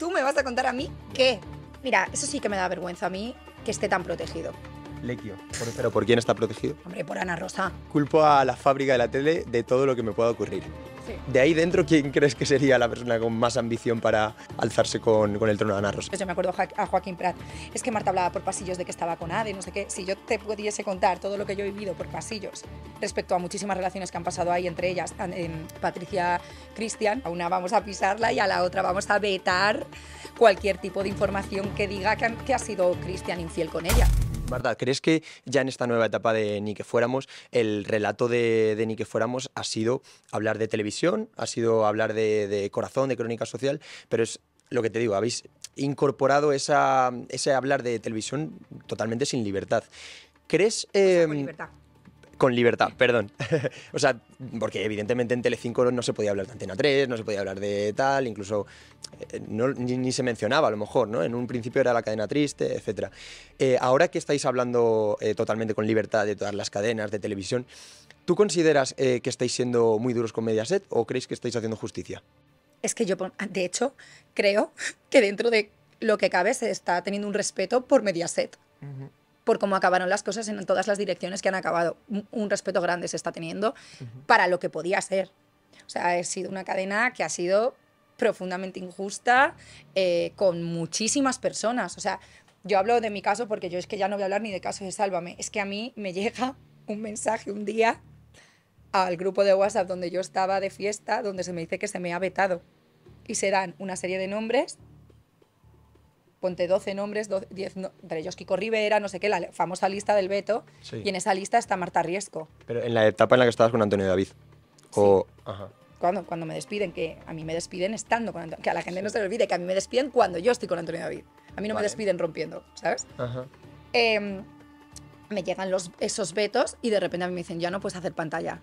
tú me vas a contar a mí qué. Mira, eso sí que me da vergüenza a mí que esté tan protegido. Lequio. ¿Pero por quién está protegido? Hombre, por Ana Rosa. Culpo a la fábrica de la tele de todo lo que me pueda ocurrir. Sí. De ahí dentro, ¿quién crees que sería la persona con más ambición para alzarse con el trono de Ana Rosa? Pues yo me acuerdo a Joaquín Prat. Es que Marta hablaba por pasillos de que estaba con Ade, no sé qué. Si yo te pudiese contar todo lo que yo he vivido por pasillos respecto a muchísimas relaciones que han pasado ahí, entre ellas Patricia Cristian, a una vamos a pisarla y a la otra vamos a vetar cualquier tipo de información que diga que ha sido Cristian infiel con ella. Marta, ¿crees que ya en esta nueva etapa de Ni que fuéramos, el relato de Ni que fuéramos ha sido hablar de televisión, ha sido hablar de corazón, de crónica social, pero es lo que te digo, habéis incorporado ese hablar de televisión totalmente sin libertad? ¿Crees...? Con libertad. Con libertad, perdón. O sea, porque evidentemente en Telecinco no se podía hablar de Antena 3, no se podía hablar de tal, incluso ni se mencionaba a lo mejor, ¿no? En un principio era la cadena triste, etc. Ahora que estáis hablando totalmente con libertad de todas las cadenas de televisión, ¿tú consideras que estáis siendo muy duros con Mediaset o creéis que estáis haciendo justicia? Es que yo, de hecho, creo que dentro de lo que cabe se está teniendo un respeto por Mediaset. Por cómo acabaron las cosas en todas las direcciones que han acabado. Un respeto grande se está teniendo para lo que podía ser. O sea, ha sido una cadena que ha sido profundamente injusta con muchísimas personas. O sea, yo hablo de mi caso porque yo es que ya no voy a hablar ni de caso de Sálvame. Es que a mí me llega un mensaje un día al grupo de WhatsApp donde yo estaba de fiesta, donde se me dice que se me ha vetado. Y se dan una serie de nombres, ponte 12 nombres, 10, entre ellos Kiko Rivera, no sé qué, la famosa lista del veto, Sí. y en esa lista está Marta Riesco. Pero en la etapa en la que estabas con Antonio David. O... Sí. Ajá. Cuando me despiden, que a mí me despiden estando con Antonio, que a la gente no se le olvide que a mí me despiden cuando yo estoy con Antonio David. A mí no me despiden rompiendo, ¿sabes? Ajá. Me llegan esos vetos y de repente a mí me dicen, ya no puedes hacer pantalla.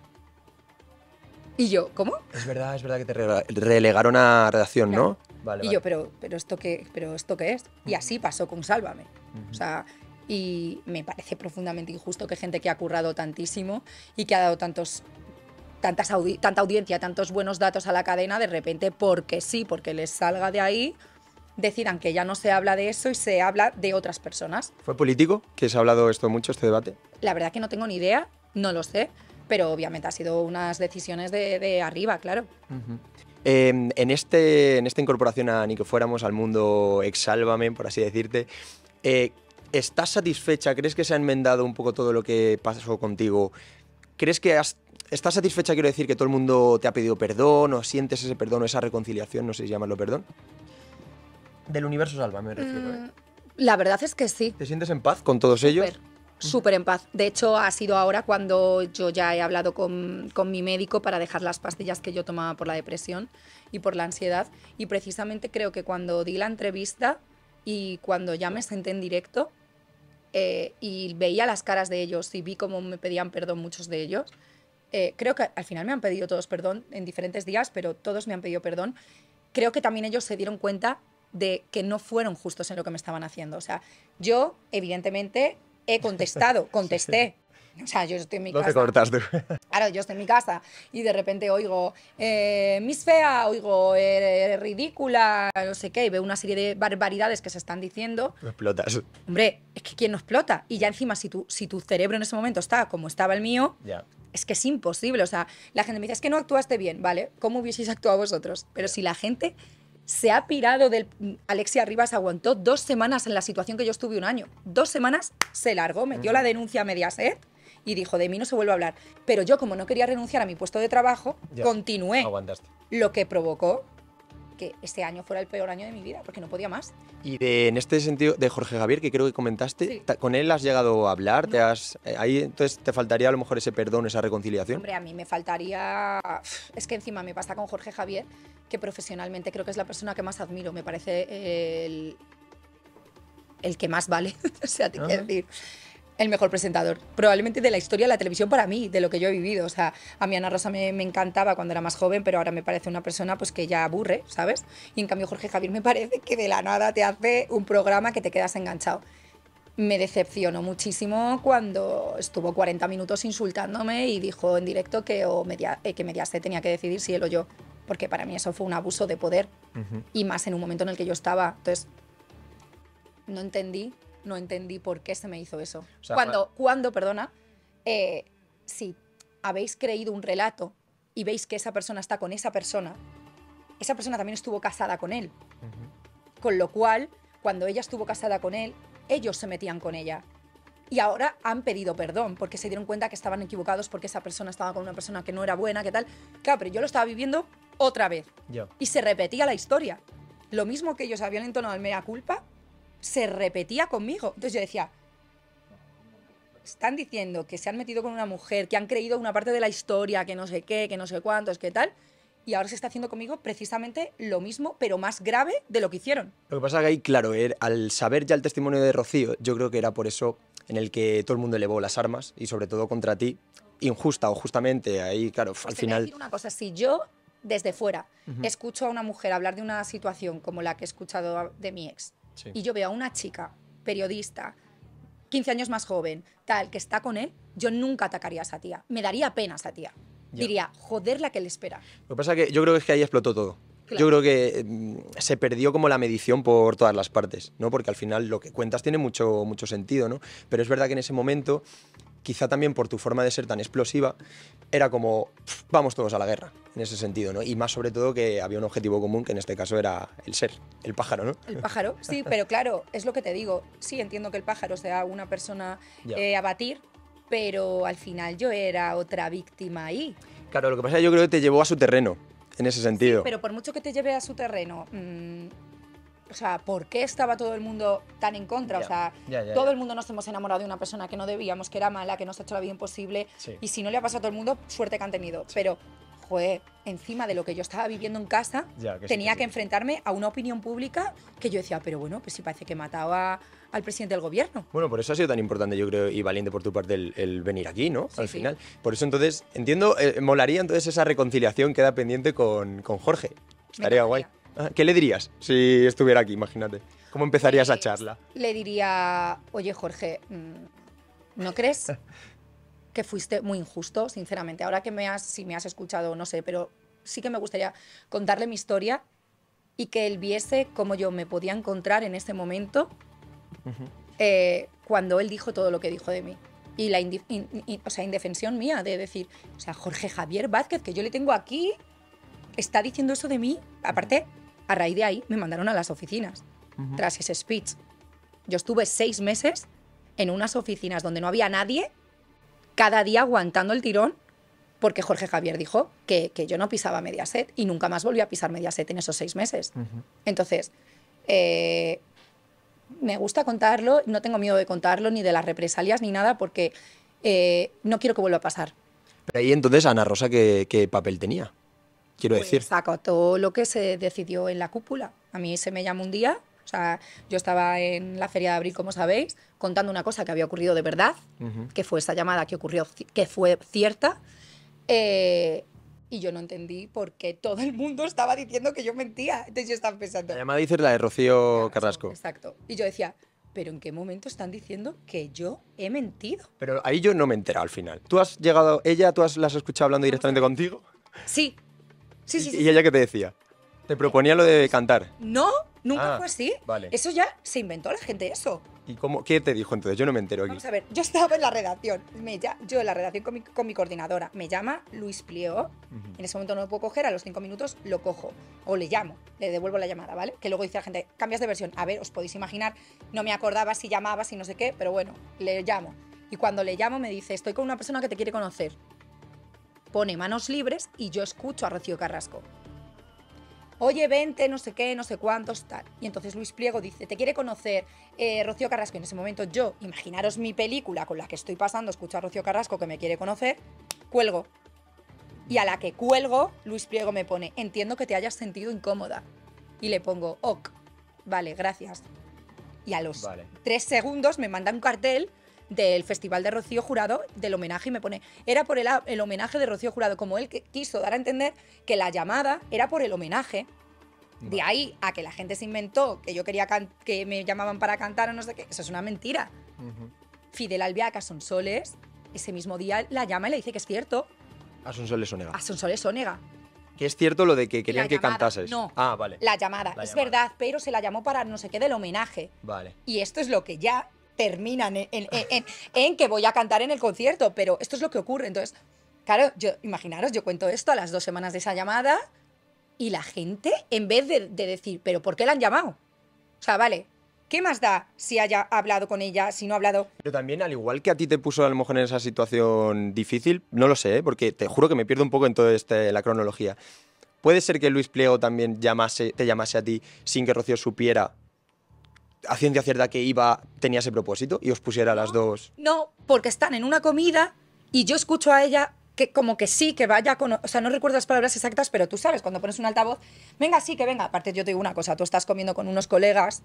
Y yo, ¿cómo? Es verdad que te relegaron a redacción, Claro. ¿no? Vale, Y yo, ¿pero esto qué es? Y así pasó con Sálvame. O sea, y me parece profundamente injusto que gente que ha currado tantísimo y que ha dado tanta audiencia, tantos buenos datos a la cadena, de repente, porque sí, porque les salga de ahí, decidan que ya no se habla de eso y se habla de otras personas. ¿Fue político que se ha hablado esto mucho, este debate? La verdad que no tengo ni idea, no lo sé, pero obviamente ha sido unas decisiones de arriba, claro. En esta incorporación a Ni que fuéramos al mundo ex-Sálvame, por así decirte, ¿estás satisfecha? ¿Crees que se ha enmendado un poco todo lo que pasó contigo? ¿Crees que estás satisfecha, quiero decir, que todo el mundo te ha pedido perdón o sientes ese perdón o esa reconciliación, no sé si llamarlo perdón? Del universo Sálvame me refiero, La verdad es que sí. ¿Te sientes en paz con todos ellos? Súper en paz. De hecho, ha sido ahora cuando yo ya he hablado con mi médico para dejar las pastillas que yo tomaba por la depresión y por la ansiedad. Y precisamente creo que cuando di la entrevista y cuando ya me senté en directo y veía las caras de ellos y vi cómo me pedían perdón muchos de ellos, creo que al final me han pedido todos perdón en diferentes días, pero todos me han pedido perdón. Creo que también ellos se dieron cuenta de que no fueron justos en lo que me estaban haciendo. O sea, yo, evidentemente, he contesté. O sea, yo estoy en mi casa. No te cortas tú. Claro, yo estoy en mi casa y de repente oigo Miss Fea, oigo ridícula, no sé qué, y veo una serie de barbaridades que se están diciendo. Me explotas. Hombre, es que ¿quién no explota? Y ya encima, si tu cerebro en ese momento está como estaba el mío, Ya. es que es imposible. O sea, la gente me dice, es que no actuaste bien, ¿vale? ¿Cómo hubieseis actuado vosotros? Pero si la gente se ha pirado del... Alexia Rivas aguantó 2 semanas en la situación que yo estuve un año. 2 semanas se largó, metió la denuncia a Mediaset y dijo, de mí no se vuelve a hablar. Pero yo, como no quería renunciar a mi puesto de trabajo, continué. Aguantaste. Lo que provocó que este año fuera el peor año de mi vida, porque no podía más. Y en este sentido, de Jorge Javier, que creo que comentaste, Sí. ¿con él has llegado a hablar? No. Ahí entonces te faltaría a lo mejor ese perdón, esa reconciliación. Hombre, a mí me faltaría... Es que encima me pasa con Jorge Javier, que profesionalmente creo que es la persona que más admiro. Me parece el que más vale. O sea, te quiero decir, el mejor presentador. Probablemente de la historia de la televisión para mí, de lo que yo he vivido. O sea, a mí Ana Rosa me encantaba cuando era más joven, pero ahora me parece una persona pues que ya aburre, ¿sabes? Y en cambio Jorge Javier me parece que de la nada te hace un programa que te quedas enganchado. Me decepcionó muchísimo cuando estuvo 40 minutos insultándome y dijo en directo que Mediaset tenía que decidir si él o yo. porque para mí eso fue un abuso de poder, y más en un momento en el que yo estaba. Entonces, no entendí por qué se me hizo eso. O sea, Perdona, si habéis creído un relato y veis que esa persona está con esa persona también estuvo casada con él. Con lo cual, cuando ella estuvo casada con él, ellos se metían con ella. Y ahora han pedido perdón porque se dieron cuenta que estaban equivocados porque esa persona estaba con una persona que no era buena, que tal. Claro, pero yo lo estaba viviendo otra vez. Y se repetía la historia. Lo mismo que ellos habían entonado el mea culpa, se repetía conmigo. Entonces yo decía, están diciendo que se han metido con una mujer, que han creído una parte de la historia, que no sé qué, que no sé cuántos, que tal, y ahora se está haciendo conmigo precisamente lo mismo, pero más grave de lo que hicieron. Lo que pasa es que ahí, claro, al saber ya el testimonio de Rocío, yo creo que era por eso en el que todo el mundo elevó las armas, y sobre todo contra ti, injusta o justamente, ahí, claro, Pues al te voy a final... decir una cosa, si yo, desde fuera, escucho a una mujer hablar de una situación como la que he escuchado de mi ex, Sí. y yo veo a una chica, periodista, 15 años más joven, tal, que está con él, yo nunca atacaría a esa tía. Me daría pena a esa tía. Ya. Diría, joder la que le espera. Lo que pasa es que yo creo que es que ahí explotó todo. Claro. Yo creo que se perdió como la medición por todas las partes, ¿no? Porque al final lo que cuentas tiene mucho sentido, ¿no? Pero es verdad que en ese momento, quizá también por tu forma de ser tan explosiva, era como, vamos todos a la guerra, en ese sentido, ¿no? Y más sobre todo que había un objetivo común, que en este caso era el ser, el pájaro, ¿no? El pájaro, sí, pero claro, es lo que te digo. Sí, entiendo que el pájaro sea una persona a batir, pero al final yo era otra víctima ahí. Claro, lo que pasa es que yo creo que te llevó a su terreno, en ese sentido. Sí, pero por mucho que te lleve a su terreno, o sea, ¿por qué estaba todo el mundo tan en contra? O sea, todo el mundo nos hemos enamorado de una persona que no debíamos, que era mala, que nos ha hecho la vida imposible. Sí. Y si no le ha pasado a todo el mundo, suerte que han tenido. Sí. Pero, joder, encima de lo que yo estaba viviendo en casa, tenía que enfrentarme a una opinión pública que yo decía, pero bueno, pues sí parece que mataba al presidente del gobierno. Bueno, por eso ha sido tan importante, yo creo, y valiente por tu parte el venir aquí, ¿no? Sí, al final. Por eso entonces, entiendo, molaría entonces esa reconciliación queda pendiente con Jorge. Estaría guay. ¿Qué le dirías si estuviera aquí, imagínate? ¿Cómo empezaría esa charla? Le diría, oye Jorge, ¿no crees que fuiste muy injusto, sinceramente? Ahora que si me has escuchado, no sé, pero sí que me gustaría contarle mi historia y que él viese cómo yo me podía encontrar en ese momento cuando él dijo todo lo que dijo de mí. Y la indefensión mía de decir, o sea, Jorge Javier Vázquez, que yo le tengo aquí, está diciendo eso de mí. Aparte, a raíz de ahí me mandaron a las oficinas tras ese speech. Yo estuve 6 meses en unas oficinas donde no había nadie, cada día aguantando el tirón, porque Jorge Javier dijo que yo no pisaba Mediaset y nunca más volví a pisar Mediaset en esos 6 meses. Entonces, me gusta contarlo, no tengo miedo de contarlo, ni de las represalias, ni nada, porque no quiero que vuelva a pasar. Pero ahí entonces, Ana Rosa, ¿qué papel tenía? Quiero decir. Saco todo lo que se decidió en la cúpula. A mí se me llamó un día, o sea, yo estaba en la Feria de Abril, como sabéis, contando una cosa que había ocurrido de verdad, que fue esa llamada que ocurrió, que fue cierta, y yo no entendí por qué todo el mundo estaba diciendo que yo mentía. Entonces yo estaba pensando... La llamada dices la de Rocío Carrasco. Exacto. Y yo decía, ¿pero en qué momento están diciendo que yo he mentido? Pero ahí yo no me he enterado al final. ¿Tú has llegado, la has escuchado hablando directamente contigo? Sí. Sí. ¿Y ella qué te decía? ¿Te proponía lo de cantar? No, nunca fue así. Vale. Eso ya se inventó la gente, eso. ¿Y qué te dijo entonces? Yo no me entero aquí. Vamos a ver, yo estaba en la redacción. Yo en la redacción con mi coordinadora. Me llama Luis Pliego. En ese momento no lo puedo coger, a los 5 minutos lo cojo. O le llamo, le devuelvo la llamada, ¿vale? Que luego dice la gente, cambias de versión. A ver, os podéis imaginar, no me acordaba si llamaba, si no sé qué, pero bueno, le llamo. Y cuando le llamo me dice, estoy con una persona que te quiere conocer. Pone manos libres y yo escucho a Rocío Carrasco. Oye, vente, no sé qué, no sé cuántos, tal. Y entonces Luis Pliego dice, te quiere conocer Rocío Carrasco. Y en ese momento yo, imaginaros mi película con la que estoy pasando, escucho a Rocío Carrasco que me quiere conocer, cuelgo. Y a la que cuelgo, Luis Pliego me pone, entiendo que te hayas sentido incómoda. Y le pongo, ok, vale, gracias. Y a los 3 segundos me manda un cartel del Festival de Rocío Jurado, del homenaje, y me pone, era por el homenaje de Rocío Jurado, como él quiso dar a entender que la llamada era por el homenaje. De ahí a que la gente se inventó que yo quería que me llamaban para cantar o no sé qué, eso es una mentira. Fidel Albiac a Sonsoles, ese mismo día la llama y le dice que es cierto. A Sonsoles Onega. A Sonsoles Onega. Que es cierto lo de que querían La que llamada, cantases. no, Ah, vale. la llamada, La es llamada. verdad, pero se la llamó para no sé qué del homenaje. Vale. Y esto es lo que ya termina en que voy a cantar en el concierto, pero esto es lo que ocurre. Entonces, claro, imaginaros, yo cuento esto a las 2 semanas de esa llamada y la gente, en vez de decir, ¿pero por qué la han llamado? O sea, vale, ¿qué más da si haya hablado con ella, si no ha hablado? Pero también, al igual que a ti te puso a lo mejor en esa situación difícil, no lo sé, ¿eh? Porque te juro que me pierdo un poco en toda la cronología. ¿Puede ser que Luis Pliego también te llamase a ti sin que Rocío supiera a ciencia cierta que tenía ese propósito y os pusiera a las dos? No, porque están en una comida y yo escucho a ella que como que sí, que vaya con... O sea, no recuerdo las palabras exactas, pero tú sabes, cuando pones un altavoz, venga, sí, que venga. Aparte, yo te digo una cosa, tú estás comiendo con unos colegas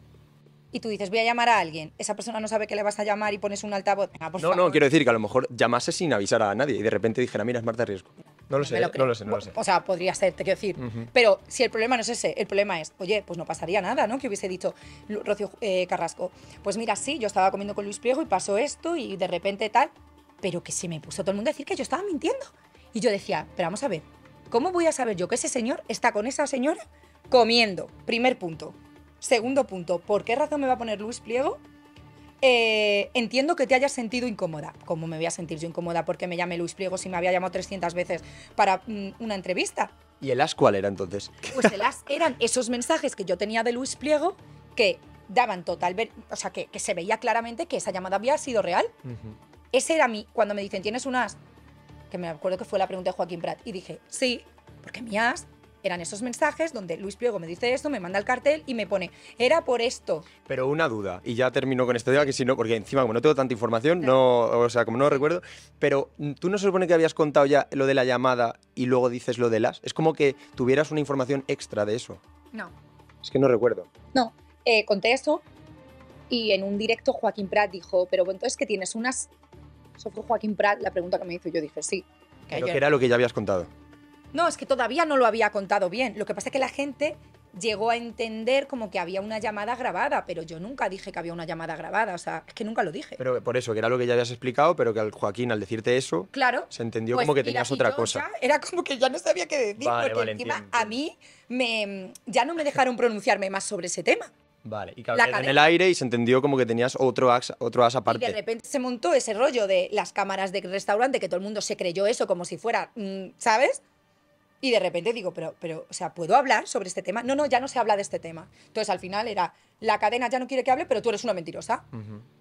y tú dices, voy a llamar a alguien, esa persona no sabe que le vas a llamar y pones un altavoz. Venga, por No, favor. no, quiero decir que a lo mejor llamase sin avisar a nadie y de repente dijera, mira, es Marta Riesgo. No lo sé, Me lo no creo. lo sé, no lo sé. O sea, podría ser, te quiero decir. Pero si el problema no es ese, el problema es, oye, pues no pasaría nada, ¿no? Que hubiese dicho Rocío Carrasco. Pues mira, sí, yo estaba comiendo con Luis Pliego y pasó esto y de repente tal, pero que se me puso todo el mundo a decir que yo estaba mintiendo. Y yo decía, pero vamos a ver, ¿cómo voy a saber yo que ese señor está con esa señora comiendo? Primer punto. Segundo punto, ¿por qué razón me va a poner Luis Pliego? Entiendo que te hayas sentido incómoda. ¿Cómo me voy a sentir yo incómoda porque me llame Luis Pliego si me había llamado 300 veces para una entrevista? ¿Y el as cuál era entonces? Pues eran esos mensajes que yo tenía de Luis Pliego que daban o sea, que se veía claramente que esa llamada había sido real. Ese era cuando me dicen, ¿tienes un as? Que me acuerdo que fue la pregunta de Joaquín Prat. Y dije, sí, porque mi as eran esos mensajes donde Luis Pliego me dice esto, me manda el cartel y me pone, era por esto. Pero una duda, y ya termino con esto, ya que si no, porque encima como no tengo tanta información, no, o sea, como no lo recuerdo, pero ¿tú no se supone que habías contado ya lo de la llamada y luego dices lo de las? Es como que tuvieras una información extra de eso. No. Es que no recuerdo. No, conté eso y en un directo Joaquín Prat dijo, pero entonces que tienes unas... Eso fue Joaquín Prat la pregunta que me hizo y yo dije, sí. Pero que era lo que ya habías contado. No, es que todavía no lo había contado bien. Lo que pasa es que la gente llegó a entender como que había una llamada grabada, pero yo nunca dije que había una llamada grabada, o sea, es que nunca lo dije. Pero por eso, que era lo que ya habías explicado, pero que al Joaquín, al decirte eso, claro, se entendió pues, como que tenías otra cosa. Era como que ya no sabía qué decir, Vale, porque vale, encima entiendo. a mí ya no me dejaron pronunciarme más sobre ese tema. Vale, y claro, La quedó en cadena. el aire y se entendió como que tenías otro as aparte. Y de repente se montó ese rollo de las cámaras de restaurante, que todo el mundo se creyó eso como si fuera, ¿sabes? Y de repente digo, pero, o sea, ¿puedo hablar sobre este tema? No, ya no se habla de este tema. Entonces, al final era, la cadena ya no quiere que hable, pero tú eres una mentirosa.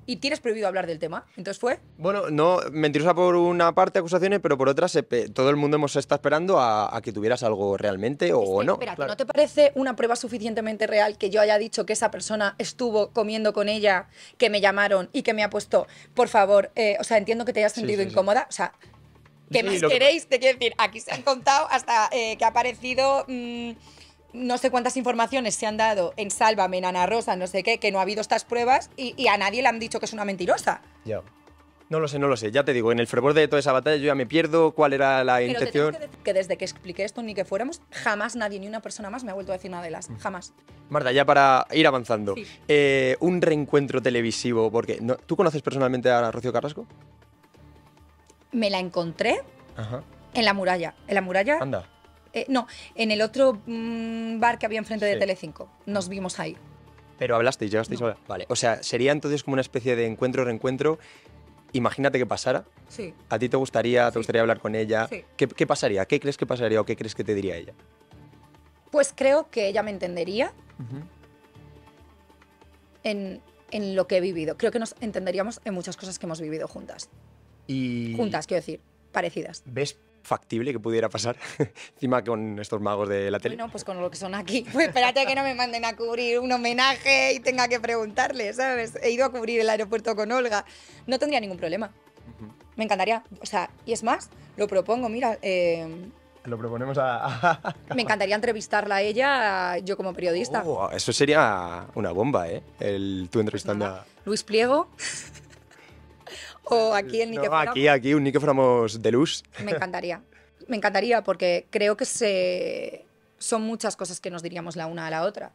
Y tienes prohibido hablar del tema. Entonces fue... Bueno, no, mentirosa por una parte, acusaciones, pero por otra, todo el mundo hemos estado esperando a que tuvieras algo realmente o no. Espérate, Claro. ¿no te parece una prueba suficientemente real que yo haya dicho que esa persona estuvo comiendo con ella, que me llamaron y que me ha puesto, por favor, o sea, entiendo que te hayas sentido sí. incómoda, o sea... ¿Qué Sí, más lo que- queréis? Te quiero decir, aquí se han contado hasta que ha aparecido no sé cuántas informaciones se han dado en Sálvame, en Ana Rosa, no sé qué, que no ha habido estas pruebas y a nadie le han dicho que es una mentirosa. Ya. No lo sé, no lo sé. Ya te digo, en el fervor de toda esa batalla yo ya me pierdo cuál era la Pero te intención. tengo que decir que desde que expliqué esto, ni que fuéramos, jamás nadie, ni una persona más me ha vuelto a decir nada de las. Jamás. Marta, ya para ir avanzando, Sí. un reencuentro televisivo, porque ¿tú conoces personalmente a Rocío Carrasco? Me la encontré Ajá. en la muralla. ¿En la muralla? Anda. No, en el otro bar que había enfrente de Sí. Telecinco. Nos vimos ahí. Pero hablasteis, llegasteis a hablar. Vale, o sea, sería entonces como una especie de encuentro-reencuentro. Imagínate que pasara. Sí. ¿A ti te gustaría hablar con ella? Sí. ¿Qué pasaría? ¿Qué crees que pasaría o qué crees que te diría ella? Pues creo que ella me entendería en lo que he vivido. Creo que nos entenderíamos en muchas cosas que hemos vivido juntas. Y Juntas, quiero decir, parecidas. ¿ves factible que pudiera pasar? Encima con estos magos de la tele. Bueno, pues con lo que son aquí. Pues espérate que no me manden a cubrir un homenaje y tenga que preguntarle, ¿sabes? He ido a cubrir el aeropuerto con Olga. No tendría ningún problema. Me encantaría. O sea, y es más, lo propongo, mira, Lo proponemos a... me encantaría entrevistarla a ella, yo como periodista. Oh, eso sería una bomba, ¿eh? Tú entrevistando Nada, a... Luis Pliego. O aquí el Ni que No, fuera. aquí, un ni que fuéramos de luz. Me encantaría. Me encantaría porque creo que son muchas cosas que nos diríamos la una a la otra.